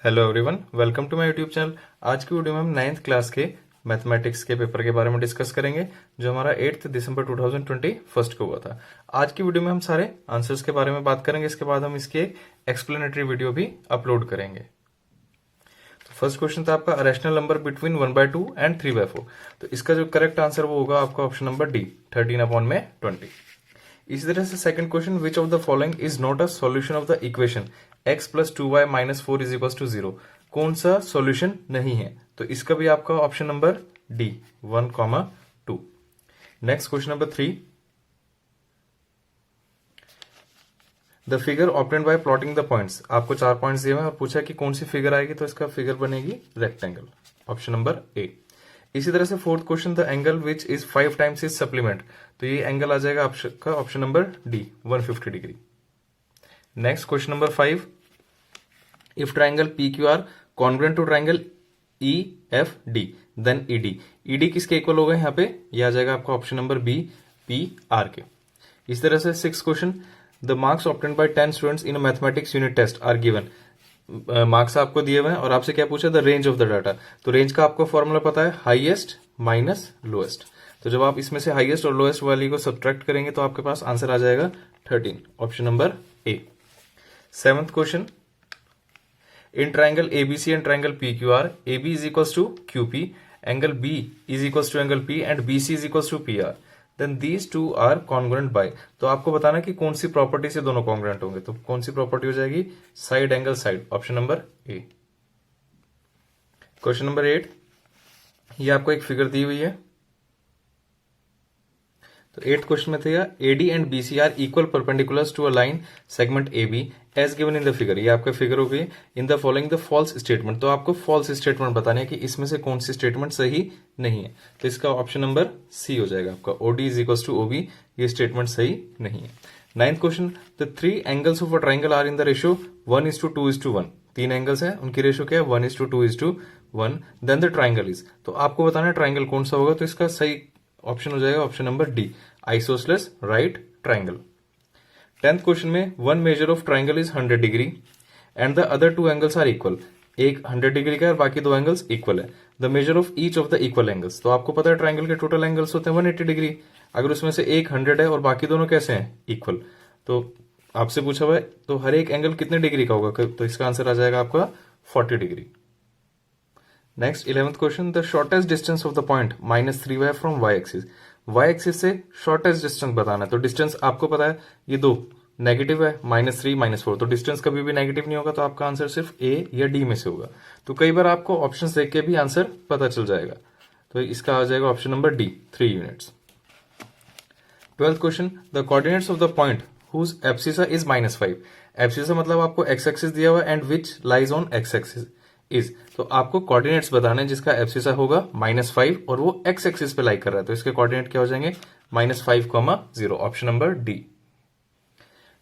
Hello everyone, welcome to my YouTube channel. आज की video में हम 9th क्लास के मैथमेटिक्स के पेपर के बारे में डिस्कस करेंगे जो हमारा 8 दिसंबर 2021 को हुआ था। आज की वीडियो में हम सारे आंसर्स के बारे में बात करेंगे। इसके बाद हम इसकी एक एक्सप्लेनेटरी वीडियो भी अपलोड करेंगे। तो फर्स्ट क्वेश्चन था आपका रैशनल नंबर बिटवीन 1/2 एंड 3/4। तो इसका जो करेक्ट आंसर वो होगा आपका ऑप्शन नंबर डी, 13/20। इसी तरह से second question, which of the following is not a solution of the equation x plus 2y minus 4 is equal to 0। कौन सा सॉल्यूशन नहीं है? तो इसका भी आपका option number D, 1,2। Next question number 3, the figure obtained by plotting the points. आपको 4 points दिए हुए और पूछा कि कौन सी फिगर आएगी, तो इसका फिगर बनेगी रेक्टेंगल, ऑप्शन नंबर ए। इसी तरह से fourth question, the angle which is 5 times is supplement. तो ये एंगल आ जाएगा आपका option number D, 150 degree. Next question number 5, if triangle P Q R congruent to triangle E F D then ED. ED किसके equal होगा यहाँ पे? ये आ जाएगा आपका option number B, P R K. इस तरह से six question, the marks obtained by 10 students in a mathematics unit test are given. Marks आपको दिए हुए हैं और आपसे क्या पूछा? The range of the data. तो रेंज का आपको फॉर्मूला पता है, हाईएस्ट माइनस लोएस्ट। तो जब आप इसमें से हाईएस्ट और लोएस्ट वाली को सब्ट्रैक्ट करेंगे तो आपके पास आंसर आ जाएगा 13, option number A. Seventh question, in triangle ABC and triangle P Q R, A B is equal to Q P, angle B is equal to angle P and B C is equal to P R, then these two are congruent by. तो आपको बताना कि कौन सी property से दोनों congruent होंगे। तो कौन सी प्रॉपर्टी हो जाएगी? Side angle side, option number ए। क्वेश्चन नंबर 8, ये आपको एक फिगर दी हुई है। तो 8th क्वेश्चन में था, AD and BC are equal perpendiculars to a line segment A B as given in the figure. ये आपका फिगर हो गई। In the following the false statement. तो आपको फॉल्स स्टेटमेंट बताना है कि इसमें से कौन सी स्टेटमेंट सही नहीं है। तो इसका ऑप्शन नंबर सी हो जाएगा आपका, OD is equal to OB. ये स्टेटमेंट सही नहीं है। 9th question, the 3 angles of a triangle are in the ratio 1:2:1। 3 angles हैं, उनकी रेशियो क्या है? 1:2:1। Then the triangle is. तो आपको बताना है ट्राइंगल कौन सा होगा। तो इसका सही ऑप्शन हो जाएगा option number D, isosceles right triangle. 10th question में, one measure of triangle is 100 degree and the other 2 angles are equal. एक 100 डिग्री का है और बाकी 2 एंगल्स इक्वल है। The measure of each of the equal angles. तो आपको पता है ट्राइंगल के टोटल एंगल्स होते हैं 180 डिग्री। अगर उसमें से एक 100 है और बाकी दोनों कैसे हैं? इक्वल। तो आपसे पूछा हुआ है तो हर एक एंगल कितने डिग्री का होगा? तो इसका आंसर आ जाएगा आपका 40 degree. Next 11th question, the shortest distance of the point -3y from y axis. y axis से शॉर्टेस्ट डिस्टेंस बताना है। तो डिस्टेंस आपको पता है ये दो नेगेटिव है, -3 -4। तो डिस्टेंस कभी भी नेगेटिव नहीं होगा। तो आपका आंसर सिर्फ ए या डी में से होगा। तो कई बार आपको ऑप्शंस देख के भी आंसर पता चल जाएगा। तो इसका आ जाएगा option number D, 3 units. 12th question, the coordinates of the point whose abscissa is -5। Abscissa मतलब आपको एक्स एक्सिस दिया हुआ and which lies on x axis is. तो आपको कोऑर्डिनेट्स बताना है जिसका एब्सिसा होगा -5 और वो एक्स एक्सिस पे लाई कर रहा है। तो इसके कोऑर्डिनेट क्या हो जाएंगे? -5, 0, option number D.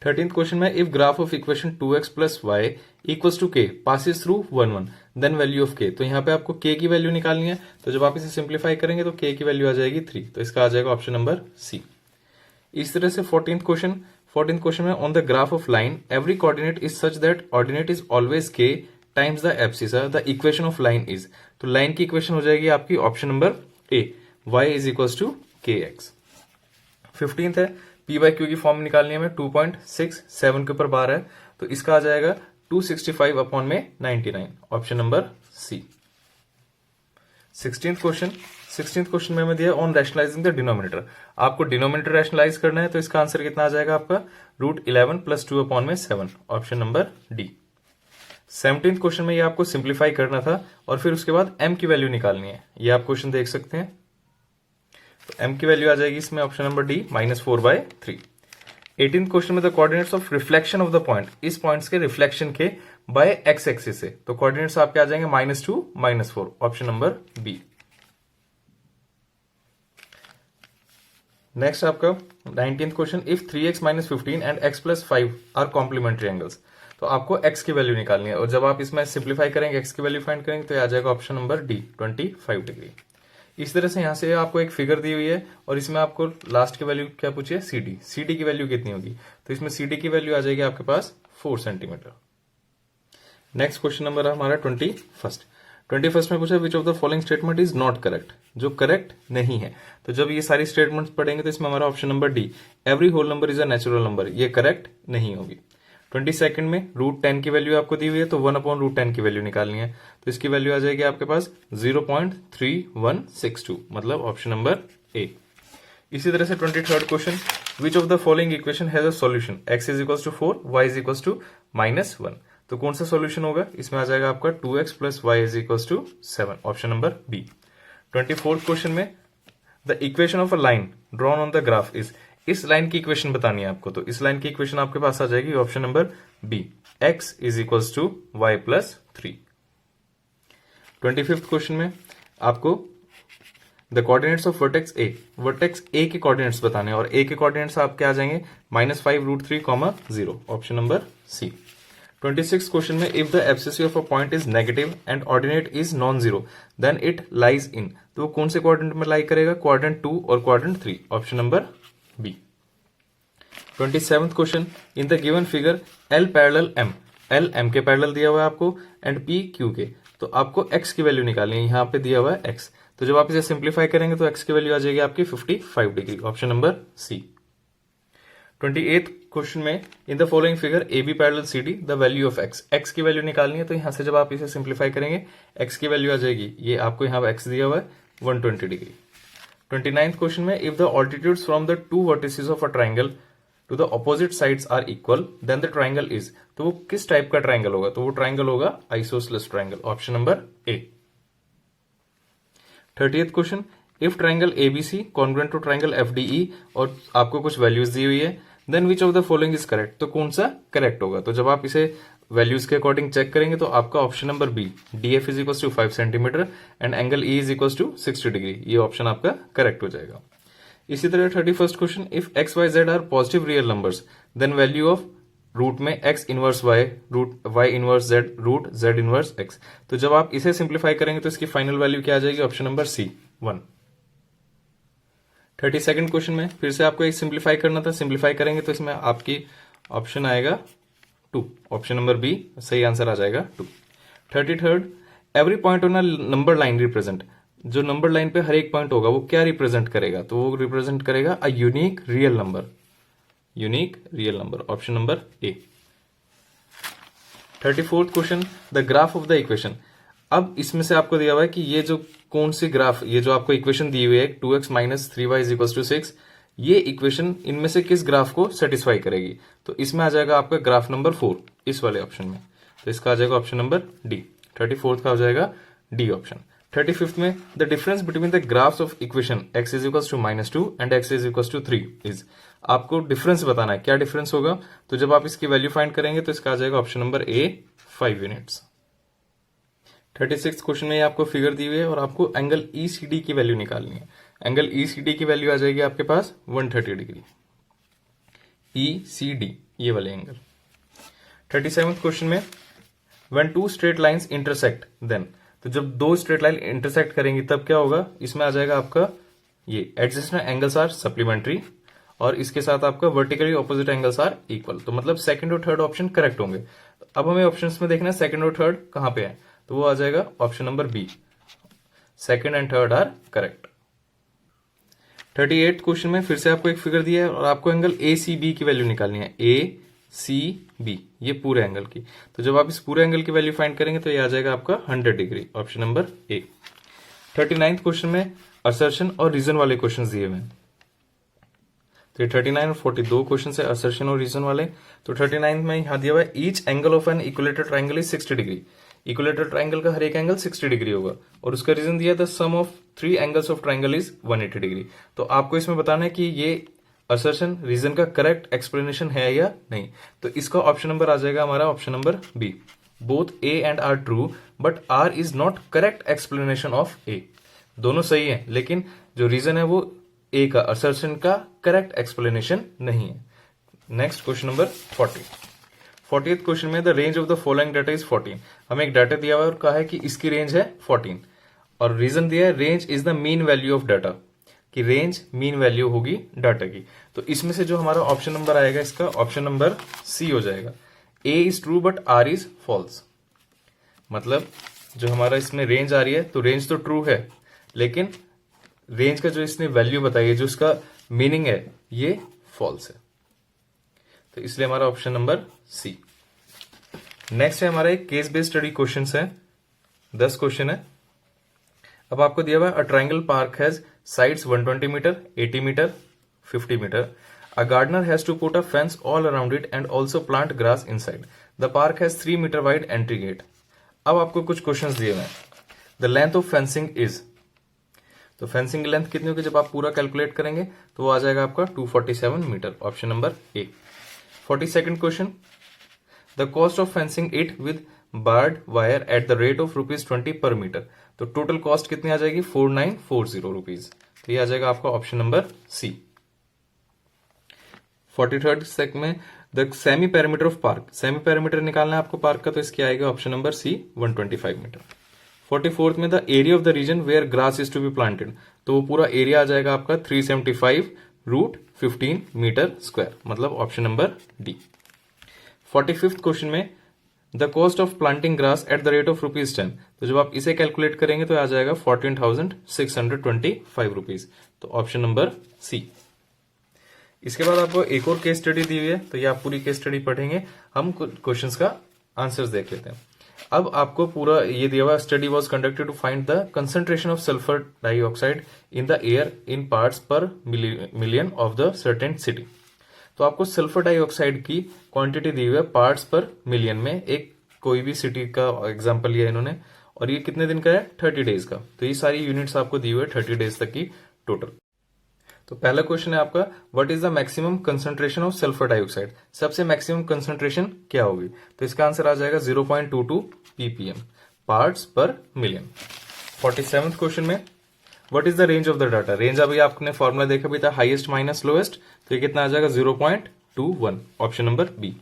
13th question में, if graph of equation 2x plus y equals to k passes through 1 1 then value of k. तो यहाँ पे आपको के की वैल्यू निकालनी है। तो जब आप इसे सिंप्लीफाई करेंगे तो के की वैल्यू आ जाएगी 3। तो इसका आ जाएगा ऑप्शन नंबर सी। इस तरह से 14th क्वेश्चन में, on the graph of line every coordinate is such that ordinate is always k times the abscissa, the equation of line is. तो लाइन की इक्वेशन हो जाएगी आपकी option number A, y is equal to k x. 15th है, P by Q की form निकालनी है हमें। 2.67 के ऊपर बार है। तो इसका आ जाएगा 265/99, ऑप्शन नंबर सी। 16th क्वेश्चन में हमें दिया ऑन रैशनलाइजिंग द डिनोमिनेटर। आपको डिनोमिनेटर रैशनलाइज करना है। तो इसका आंसर कितना आ जाएगा आपका? √11 + 2/7, option number D. 17th question में ये आपको सिंप्लीफाई करना था और फिर उसके बाद m की वैल्यू निकालनी है। ये आप क्वेश्चन देख सकते हैं। तो m की वैल्यू आ जाएगी इसमें option number D, -4/3। 18th question में, the coordinates of reflection of the point, इस पॉइंट्स के रिफ्लेक्शन के बाय एक्स एक्सिस से। तो कोऑर्डिनेट्स आपके आ जाएंगे -2 -4, ऑप्शन नंबर बी। नेक्स्ट आपका 19th question, if 3x - 15 and x + 5 are complementary angles. तो आपको x की वैल्यू निकालनी है और जब आप इसमें सिंप्लीफाई करेंगे, x की वैल्यू फाइंड करेंगे, तो आ जाएगा ऑप्शन नंबर डी, 25 डिग्री। इस तरह से यहां से आपको एक फिगर दी हुई है और इसमें आपको लास्ट की वैल्यू क्या पूछी है? CD की वैल्यू कितनी होगी? तो इसमें CD की वैल्यू आ जाएगी आपके पास 4 सेंटीमीटर। नेक्स्ट क्वेश्चन नंबर है हमारा 21 में पूछा विच of the following statement is not correct, जो करेक्ट नहीं है। तो जब ये सारी स्टेटमेंट्स पढ़ेंगे तो इसमें हमारा option number D, every whole number is a natural number, ये करेक्ट नहीं होगी। 22 में √10 की वैल्यू आपको दी हुई है, तो 1/√10 की वैल्यू निकालनी है, तो इसकी वैल्यू आ जाएगी आपके पास 0.3162, मतलब ऑप्शन नंबर ए। इसी तरह से 23rd question, which of the following equation has a solution x is equal to 4 y is equal to -1, तो कौन सा सॉल्यूशन होगा, इसमें आ जाएगा आपका 2x plus y is equal to 7, option number B. 24th question में the equation of a line drawn on the graph is, इस line की इक्वेशन बतानी है आपको, तो इस लाइन की इक्वेशन आपके पास आ जाएगी option number B, x is equal to y plus 3। 25th question में आपको the coordinates of vertex A के कोऑर्डिनेट्स बताने हैं, और ए के कोऑर्डिनेट्स आपके आ जाएंगे -5√3, 0, option number C. 26th question में if the abscissa of a point is negative and ordinate is non zero then it lies in, तो वो कौन से क्वाड्रेंट में लाई करेगा, क्वाड्रेंट 2 और quadrant 3, option number B. 27th question, in the given figure L parallel M, L M के parallel दिया हुआ है आपको एंड P Q के, तो आपको x की वैल्यू निकालनी है, यहां पे दिया हुआ है x, तो जब आप इसे सिंप्लीफाई करेंगे तो x की वैल्यू आ जाएगी आपकी 55 degree, option number C. 28th question में in the following figure AB parallel CD the value of x की वैल्यू निकालनी है, तो यहां से जब आप इसे सिंप्लीफाई करेंगे x की वैल्यू आ जाएगी, ये आपको यहां x दिया हुआ है 120 डिग्री। 29th क्वेश्चन में if the altitudes from the two vertices of a triangle to the opposite sides are equal then the triangle is, तो वो किस टाइप का ट्राइंगल होगा, तो वो ट्राइंगल होगा isosceles triangle, option number A. 30th question, if triangle ABC congruent to triangle FDE और आपको कुछ वैल्यूज दी हुई है, then which of the following is correct, तो कौन सा करेक्ट होगा, तो जब आप इसे वैल्यूज के अकॉर्डिंग चेक करेंगे तो आपका option number B, DF is equal to 5 centimetre and angle E is equal to 60 degree, ये ऑप्शन आपका करेक्ट हो जाएगा। इसी तरह 31st question, if x y z are positive real numbers then value of root में x inverse y, root y inverse z, root z inverse x, तो जब आप इसे सिंप्लीफाई करेंगे तो इसकी फाइनल वैल्यू क्या आ जाएगी, ऑप्शन नंबर सी, 1। 32nd क्वेश्चन में फिर से आपको एक सिंप्लीफाई करना था, सिंप्लीफाई करेंगे तो इसमें आपकी ऑप्शन आएगा 2, ऑप्शन नंबर बी सही आंसर आ जाएगा 2। 33rd, every point on a number line represent, जो नंबर लाइन पे हर एक पॉइंट होगा वो क्या रिप्रेजेंट करेगा, तो वो रिप्रेजेंट करेगा a unique real number, option number A. 34th question, the graph of the equation, अब इसमें से आपको दिया हुआ है कि ये जो कौन सी ग्राफ, ये जो आपको इक्वेशन दी हुई है 2x minus 3y is equal to 6, ये इक्वेशन इनमें से किस ग्राफ को सेटिस्फाई करेगी, तो इसमें आ जाएगा आपका ग्राफ नंबर 4 इस वाले ऑप्शन में, तो इसका आ जाएगा ऑप्शन नंबर डी। 34th का हो जाएगा डी ऑप्शन। 35th में the difference between the graphs of equation x is equal to -2 and x is equal to 3 is, आपको डिफरेंस बताना है, क्या डिफरेंस होगा, तो जब आप इसकी वैल्यू फाइंड करेंगे तो इसका आ जाएगा ऑप्शन नंबर ए, 5 यूनिट्स। 36th क्वेश्चन में आपको फिगर दी हुई है और आपको एंगल ECD की वैल्यू निकालनी है, एंगल ECD की वैल्यू आ जाएगी आपके पास 130 डिग्री, ECD ये वाले एंगल। 37th क्वेश्चन में when two straight lines intersect then, तो जब दो स्ट्रेट लाइन इंटरसेक्ट करेंगी तब क्या होगा, इसमें आ जाएगा आपका ये एडजेसेंट एंगल्स आर सप्लीमेंट्री और इसके साथ आपका vertically opposite angles are equal, तो मतलब सेकंड और थर्ड ऑप्शन करेक्ट होंगे। अब हमें ऑप्शंस में देखना है सेकंड और थर्ड कहां पे है, तो वो आ जाएगा option number B, second and third are correct. 38th question में फिर से आपको एक फिगर दिया है और आपको एंगल ACB की वैल्यू निकालनी है, ACB ये पूरे एंगल की, तो जब आप इस पूरे एंगल की वैल्यू फाइंड करेंगे तो ये आ जाएगा आपका 100 डिग्री, ऑप्शन नंबर ए। 39th क्वेश्चन में असर्शन और रीजन वाले क्वेश्चन दिए हुए हैं, तो 39 और 42 क्वेश्चन है असर्शन और रीजन वाले। तो 39 में यहां दिया हुआ है each angle of an equilateral triangle is 60 degree, equilateral triangle का हर एक एंगल 60 डिग्री होगा और उसका रीजन दिया the sum of 3 angles of triangle is 180 degree. तो आपको इसमें बताना है कि ये असर्शन रीजन का करेक्ट एक्सप्लेनेशन है या नहीं, तो इसका ऑप्शन नंबर आ जाएगा हमारा option number B, both A and R true but R is not correct explanation of A, दोनों सही है लेकिन जो रीजन है वो ए का असर्शन का करेक्ट एक्सप्लेनेशन नहीं है। Next question number 40th question में the range of the following data is 14, हमें एक डाटा दिया हुआ है और कहा है कि इसकी रेंज है 14 और रीजन दिया है range is the mean value of data, कि रेंज मीन वैल्यू होगी डाटा की। तो इसमें से जो हमारा ऑप्शन नंबर आएगा इसका ऑप्शन नंबर सी हो जाएगा, A is true but R is false, मतलब जो हमारा इसमें रेंज आ रही है, तो रेंज तो ट्रू है, लेकिन रेंज का जो इसने वैल्यू बताई है, जो इसका मीनिंग है, ये फॉल्स है। तो इसलिए हमारा ऑप्शन नंबर सी। नेक्स्ट है हमारा एक केस बेस्ड स्टडी क्वेश्चन है, 10 क्वेश्चन है। अब आपको दिया हुआ है, a triangle park has sides 120 metre, 80 metre, 50 metre. A gardener has to put a fence all around it and also plant grass inside. The park has 3 meter wide entry gate. अब आपको कुछ questions दिए हुए हैं. The length of fencing is. तो fencing की length कितनी होगी जब आप पूरा कैलकुलेट करेंगे, तो वो आ जाएगा आपका 247 metre, option number A. 42nd question, the cost of fencing it with barbed wire at the rate of ₹20 per metre. तो टोटल कॉस्ट कितनी आ जाएगी, 4940 रुपीज। तो ये आ जाएगा आपका ऑप्शन नंबर सी। 43rd सेक में, the semi parameter of park, semi parameter निकालना है आपको पार्क का, तो इसकी आएगा ऑप्शन नंबर सी, 125 मीटर। 44th में, the area of the region where grass is to be planted, तो वो पूरा एरिया आ जाएगा आपका 375√15 मीटर स्क्वायर, मतलब option number D. 45th question में, the cost of planting grass at the rate of ₹10, तो जब आप इसे कैलकुलेट करेंगे तो आ जाएगा 14,625 रुपीज, तो ऑप्शन नंबर सी। इसके बाद आपको एक और केस स्टडी दी हुई है, तो ये आप पूरी केस स्टडी पढ़ेंगे, हम क्वेश्चंस का आंसर्स देख लेते हैं। अब आपको पूरा ये दिया हुआ, study was conducted to find the concentration of sulphur dioxide in the air in parts per million of the certain city. तो आपको सल्फर डाइऑक्साइड की क्वांटिटी दी हुई है पार्ट्स पर मिलियन में, एक कोई भी सिटी का एग्जांपल लिया इन्होंने, और ये कितने दिन का है, 30 डेज का। तो ये सारी यूनिट्स आपको दी हुई है 30 डेज तक की टोटल। तो पहला क्वेश्चन है आपका, what is the maximum concentration of sulphur dioxide, सबसे मैक्सिमम कंसंट्रेशन क्या होगी, तो इसका आंसर आ जाएगा 0.22 ppm parts per million. 47th question में, what is the range of the data, range अभी आपने फॉर्मूला देखा भी था, हाईएस्ट माइनस लोएस्ट, तो ये कितना आ जाएगा 0.21, ऑप्शन नंबर बी।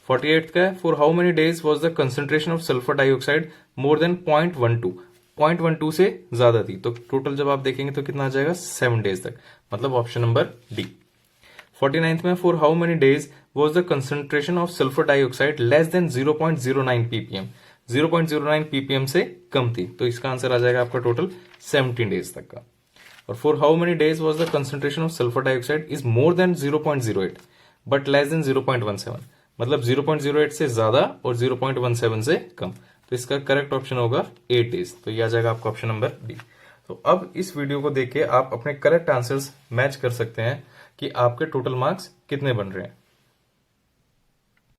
48th का है, for how many days was the concentration of sulphur dioxide more than 0.12, 0.12 से ज्यादा थी, तो टोटल जब आप देखेंगे तो कितना आ जाएगा 7 डेज तक, मतलब ऑप्शन नंबर डी। 49th में, for how many days was the concentration of sulphur dioxide less than 0.09 ppm, 0.09 ppm से कम थी, तो इसका आंसर आ जाएगा आपका टोटल 17 डेज तक का। और for how many days was the concentration of sulphur dioxide is more than 0.08 but less than 0.17, मतलब 0.08 से ज्यादा और 0.17 से कम, तो इसका करेक्ट ऑप्शन होगा 8 डेज, तो ये आ जाएगा आपका ऑप्शन नंबर डी। तो अब इस वीडियो को देख के आप अपने करेक्ट आंसर्स मैच कर सकते हैं कि आपके टोटल मार्क्स कितने बन रहे हैं।